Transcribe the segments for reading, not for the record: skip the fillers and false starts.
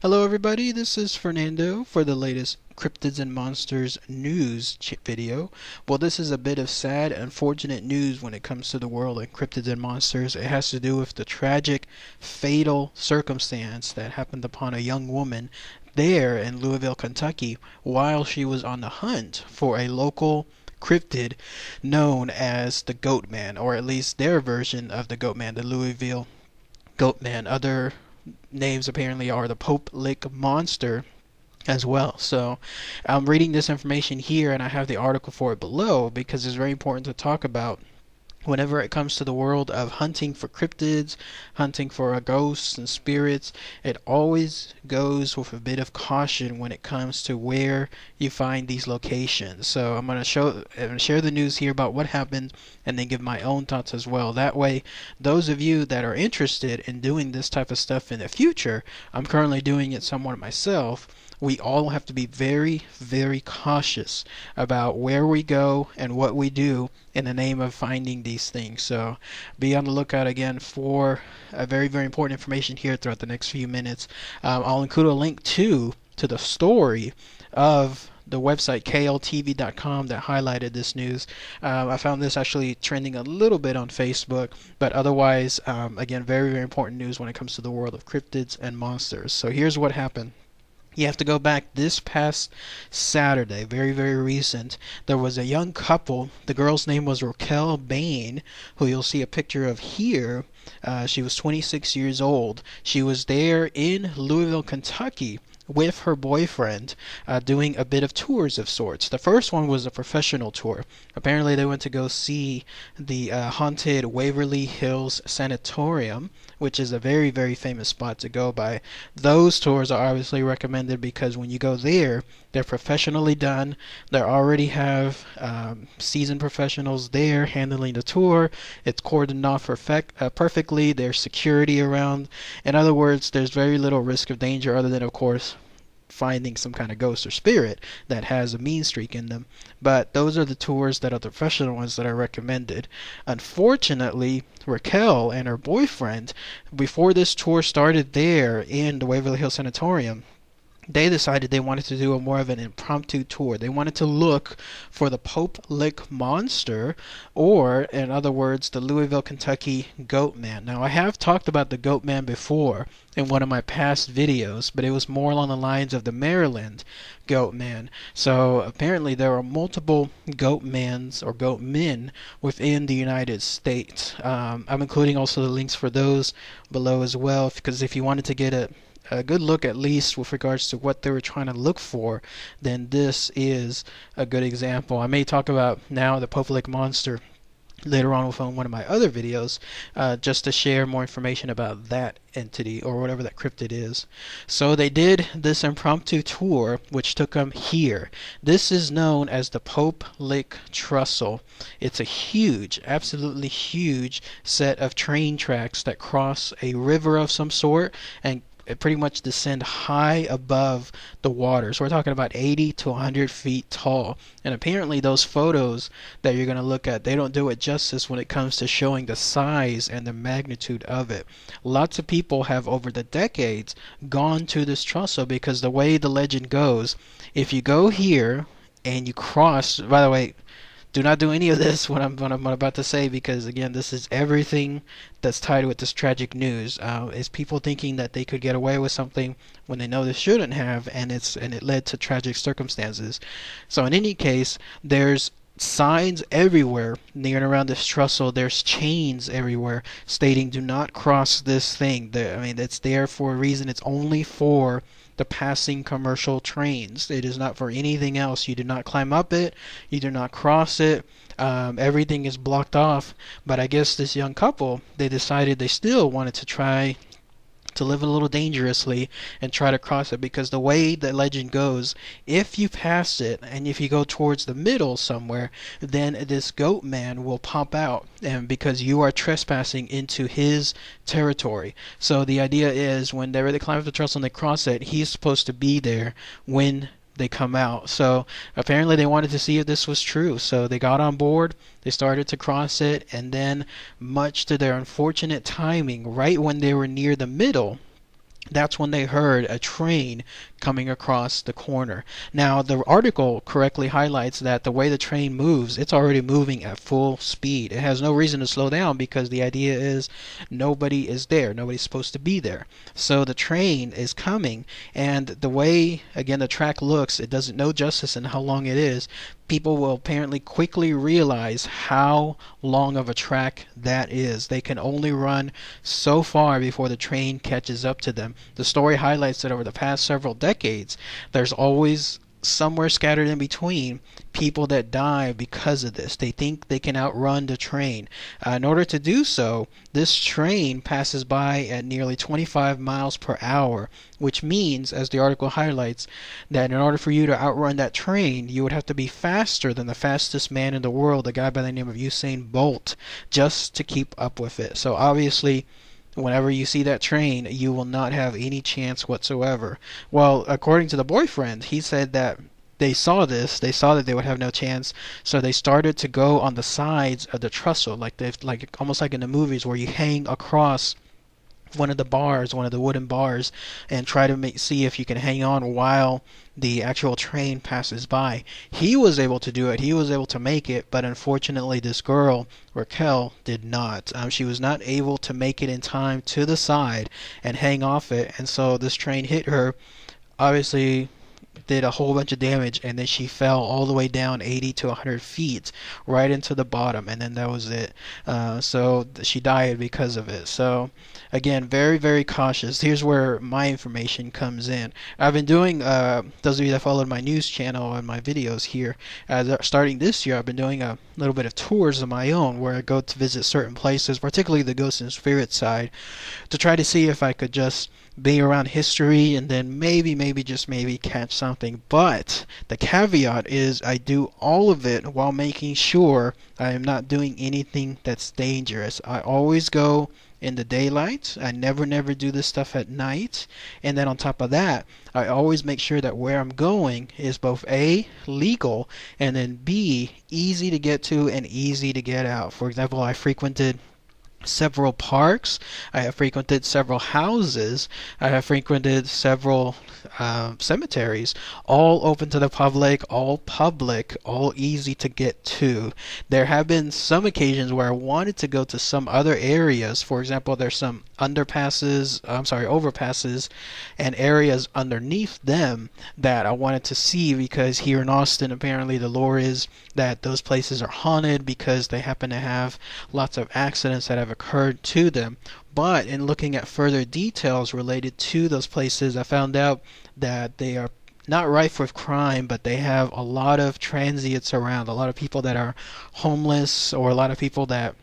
Hello everybody, this is Fernando for the latest Cryptids and Monsters news video. Well, this is a bit of sad, unfortunate news when it comes to the world of Cryptids and Monsters. It has to do with the tragic, fatal circumstance that happened upon a young woman there in Louisville, Kentucky, while she was on the hunt for a local cryptid known as the Goatman, or at least their version of the Goatman, the Louisville Goatman. Other names apparently are the Pope Lick Monster as well. So I'm reading this information here and I have the article for it below because it's very important to talk about whenever it comes to the world of hunting for cryptids, hunting for ghosts and spirits. It always goes with a bit of caution when it comes to where you find these locations. So I'm going to share the news here about what happened and then give my own thoughts as well. That way, those of you that are interested in doing this type of stuff in the future, I'm currently doing it somewhat myself. We all have to be very, very cautious about where we go and what we do in the name of finding these things. So be on the lookout again for very, very important information here throughout the next few minutes. I'll include a link to the story of the website kltv.com that highlighted this news. I found this actually trending a little bit on Facebook, but otherwise, again, very, very important news when it comes to the world of cryptids and monsters. So here's what happened. You have to go back this past Saturday, very, very recent. There was a young couple. The girl's name was Raquel Bain, who you'll see a picture of here. She was 26 years old. She was there in Louisville, Kentucky, with her boyfriend, doing a bit of tours of sorts. The first one was a professional tour. Apparently they went to go see the haunted Waverly Hills Sanatorium, which is a very, very famous spot to go by. Those tours are obviously recommended because when you go there, they're professionally done. They already have seasoned professionals there handling the tour. It's cordoned off perfectly. There's security around. In other words, there's very little risk of danger other than, of course, finding some kind of ghost or spirit that has a mean streak in them. But those are the tours that are the professional ones that are recommended. Unfortunately, Raquel and her boyfriend, before this tour started there in the Waverly Hills Sanatorium, they decided they wanted to do a more of an impromptu tour. They wanted to look for the Pope Lick Monster, or in other words, the Louisville, Kentucky Goatman. Now, I have talked about the Goatman before in one of my past videos, but it was more along the lines of the Maryland Goatman. So apparently there are multiple Goatmans or Goatmen within the United States. I'm including also the links for those below as well, because if you wanted to get a good look at least with regards to what they were trying to look for, then this is a good example. I may talk about now the Pope Lick Monster later on within one of my other videos, just to share more information about that entity or whatever that cryptid is. So they did this impromptu tour which took them here. This is known as the Pope Lick Trestle. It's a huge, absolutely huge set of train tracks that cross a river of some sort and it pretty much descend high above the water. So we're talking about 80 to 100 feet tall. And apparently those photos that you're going to look at, they don't do it justice when it comes to showing the size and the magnitude of it. Lots of people have over the decades gone to this trestle because the way the legend goes, if you go here and you cross, by the way, do not do any of this what I'm about to say because again this is everything that's tied with this tragic news. Is people thinking that they could get away with something when they know they shouldn't have, and it led to tragic circumstances. So in any case, there's signs everywhere near and around this trestle. There's chains everywhere stating do not cross this thing. I mean, it's there for a reason. It's only for the passing commercial trains. It is not for anything else. You do not climb up it. You do not cross it. Everything is blocked off. But I guess this young couple, they decided they still wanted to try to live a little dangerously and try to cross it, because the way the legend goes, if you pass it and if you go towards the middle somewhere, then this goat man will pop out, and because you are trespassing into his territory. So the idea is when they climb up the trestle and they cross it, he's supposed to be there when they come out. So apparently they wanted to see if this was true. So they got on board, they started to cross it, and then much to their unfortunate timing, right when they were near the middle, That's when they heard a train coming across the corner. Now, the article correctly highlights that the way the train moves, it's already moving at full speed. It has no reason to slow down because the idea is nobody is there. Nobody's supposed to be there. So the train is coming, and the way, again, the track looks, it doesn't know justice in how long it is. People will apparently quickly realize how long of a track that is. They can only run so far before the train catches up to them. The story highlights that over the past several decades, there's always somewhere scattered in between people that die because of this. They think they can outrun the train. In order to do so, this train passes by at nearly 25 miles per hour, which means, as the article highlights, that in order for you to outrun that train, you would have to be faster than the fastest man in the world, a guy by the name of Usain Bolt, just to keep up with it. So obviously, whenever you see that train, you will not have any chance whatsoever. Well, according to the boyfriend, he said that they saw this, they saw that they would have no chance, so they started to go on the sides of the trestle, like almost like in the movies where you hang across one of the bars, one of the wooden bars, and try to see if you can hang on while the actual train passes by. He was able to do it. He was able to make it, but unfortunately this girl, Raquel, did not. She was not able to make it in time to the side and hang off it, and so this train hit her. Obviously, did a whole bunch of damage, and then she fell all the way down 80 to 100 feet right into the bottom, and then that was it. So she died because of it. So again, very, very cautious. Here's where my information comes in. I've been doing, those of you that followed my news channel and my videos here, starting this year, I've been doing a little bit of tours of my own where I go to visit certain places, particularly the ghost and spirit side, to try to see if I could just be around history and then maybe just maybe catch something. But the caveat is I do all of it while making sure I am not doing anything that's dangerous. I always go in the daylight. I never do this stuff at night. And then on top of that, I always make sure that where I'm going is both A, legal, and then B, easy to get to and easy to get out. For example, I frequented several parks, I have frequented several houses, I have frequented several cemeteries, all open to the public, all easy to get to. There have been some occasions where I wanted to go to some other areas. For example, there's some overpasses and areas underneath them that I wanted to see, because here in Austin apparently the lore is that those places are haunted because they happen to have lots of accidents that have occurred to them. But in looking at further details related to those places, I found out that they are not rife with crime, but they have a lot of transients around, a lot of people that are homeless, or a lot of people that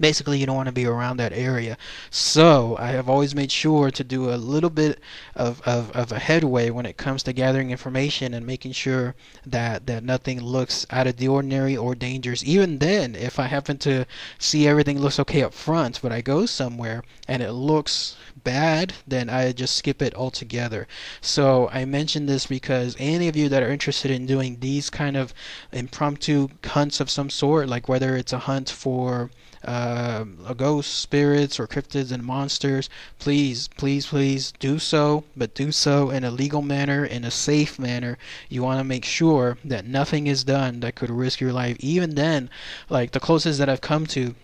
basically you don't want to be around that area. So I have always made sure to do a little bit of a headway when it comes to gathering information and making sure that nothing looks out of the ordinary or dangerous. Even then, if I happen to see everything looks okay up front, but I go somewhere and it looks bad, then I just skip it altogether. So I mentioned this because any of you that are interested in doing these kind of impromptu hunts of some sort, like whether it's a hunt for a ghost, spirits, or cryptids and monsters, please do so, but do so in a legal manner, in a safe manner. You want to make sure that nothing is done that could risk your life. Even then, like the closest that I've come to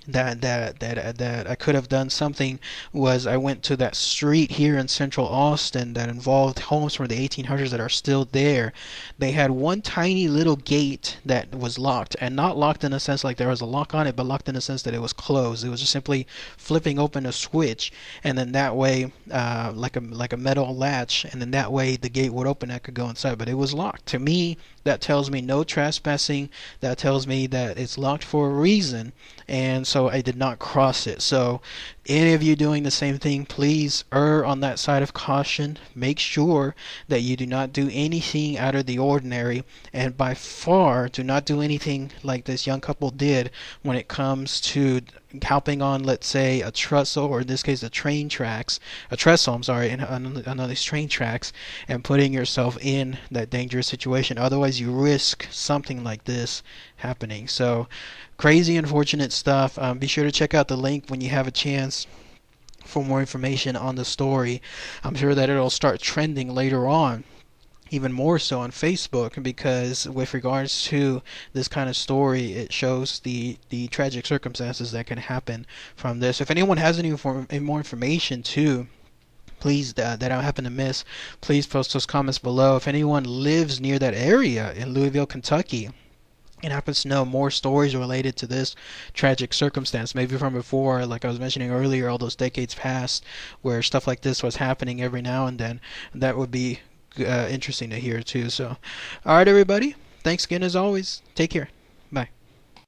that I could have done something was I went to that street here in central Austin that involved homes from the 1800s that are still there. They had one tiny little gate that was locked, and not locked in the sense like there was a lock on it, but locked in the sense that it was closed. It was just simply flipping open a switch, and then that way, like a metal latch, and then that way the gate would open. I could go inside, but it was locked. To me, that tells me no trespassing. That tells me that it's locked for a reason, and so I did not cross it. So any of you doing the same thing, please err on that side of caution. Make sure that you do not do anything out of the ordinary, and by far do not do anything like this young couple did when it comes to helping on, let's say, a trestle, or in this case a trestle, I'm sorry, and on these train tracks, and putting yourself in that dangerous situation. Otherwise you risk something like this happening. So crazy, unfortunate stuff. Be sure to check out the link when you have a chance. for more information on the story. I'm sure that it'll start trending later on, even more so on Facebook, because with regards to this kind of story, it shows the tragic circumstances that can happen from this. If anyone has any more information too, please, that I happen to miss, please post those comments below. If anyone lives near that area in Louisville, Kentucky, and happens to know more stories related to this tragic circumstance, maybe from before, like I was mentioning earlier, all those decades past, where stuff like this was happening every now and then, that would be interesting to hear too. So, all right, everybody. Thanks again as always. Take care.